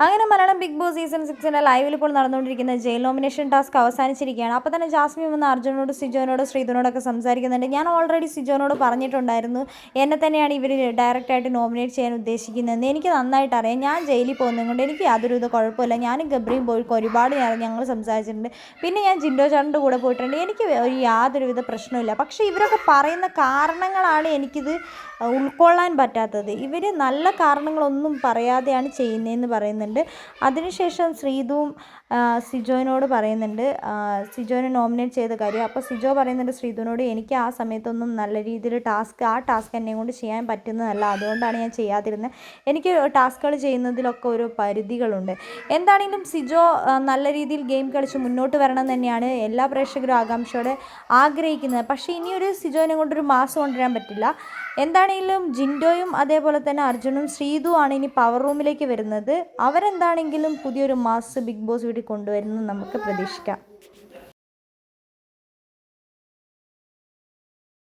അങ്ങനെ Malayalam big boss season 6 ലൈവിൽ ഇപ്പോൾ നടന്നുകൊണ്ടിരിക്കുന്ന ജയിൽ നോമിനേഷൻ ടാസ്ക് അവസാനിച്ചിരിക്കുകയാണ്. അപ്പോൾ തന്നെ ജാസ്മിൻ വന്ന് അർജുനോട് സിജോനോട് ശ്രീധുനോടൊക്കെ സംസാരിക്കുന്നുണ്ട്. ഞാൻ ഓൾറെഡി സിജോനോട് പറഞ്ഞിട്ടുണ്ടായിരുന്നു എന്നെ തന്നെയാണ് ഇവർ ഡയറക്റ്റായിട്ട് നോമിനേറ്റ് ചെയ്യാൻ ഉദ്ദേശിക്കുന്നതെന്ന്. എനിക്ക് നന്നായിട്ട് അറിയാം. ഞാൻ ജയിലിൽ പോകുന്നത് കൊണ്ട് എനിക്ക് യാതൊരുവിധ കുഴപ്പമില്ല. ഞാനും ഗബ്രിയും പോയിട്ട് ഒരുപാട് ഞങ്ങൾ സംസാരിച്ചിട്ടുണ്ട്. പിന്നെ ഞാൻ ജിൻഡോ ചേട്ടൻ്റെ കൂടെ പോയിട്ടുണ്ട്. എനിക്ക് യാതൊരുവിധ പ്രശ്നമില്ല. പക്ഷേ ഇവരൊക്കെ പറയുന്ന കാരണങ്ങളാണ് എനിക്കിത് ഉൾക്കൊള്ളാൻ പറ്റാത്തത്. ഇവർ നല്ല കാരണങ്ങളൊന്നും പറയാതെയാണ് ചെയ്യുന്നതെന്ന് പറയുന്നുണ്ട്. അതിനുശേഷം ശ്രീധുവും സിജോനോട് പറയുന്നുണ്ട്, സിജോനെ നോമിനേറ്റ് ചെയ്ത കാര്യം. അപ്പോൾ സിജോ പറയുന്നുണ്ട് ശ്രീധുവിനോട്, എനിക്ക് ആ സമയത്തൊന്നും നല്ല രീതിയിൽ ആ ടാസ്ക് എന്നെ കൊണ്ട് ചെയ്യാൻ പറ്റുന്നതല്ല, അതുകൊണ്ടാണ് ഞാൻ ചെയ്യാതിരുന്നത്. എനിക്ക് ടാസ്കുകൾ ചെയ്യുന്നതിലൊക്കെ ഒരു പരിധികളുണ്ട്. എന്താണെങ്കിലും സിജോ നല്ല രീതിയിൽ ഗെയിം കളിച്ച് മുന്നോട്ട് വരണം തന്നെയാണ് എല്ലാ പ്രേക്ഷകരും ആകാംക്ഷയോടെ ആഗ്രഹിക്കുന്നത്. പക്ഷേ ഇനിയൊരു സിജോനെ കൊണ്ടൊരു മാസ് കൊണ്ടുവരാൻ പറ്റില്ല. എന്താണെങ്കിലും ജിൻഡോയും അതേപോലെ തന്നെ അർജുനും ശ്രീധുവാണ് ഇനി പവർ റൂമിലേക്ക് വരുന്നത്. അവരെന്താണെങ്കിലും പുതിയൊരു മാസ് ബിഗ് ബോസ് വീട്ടിൽ കൊണ്ടുവരുന്നത് നമുക്ക് പ്രതീക്ഷിക്കാം.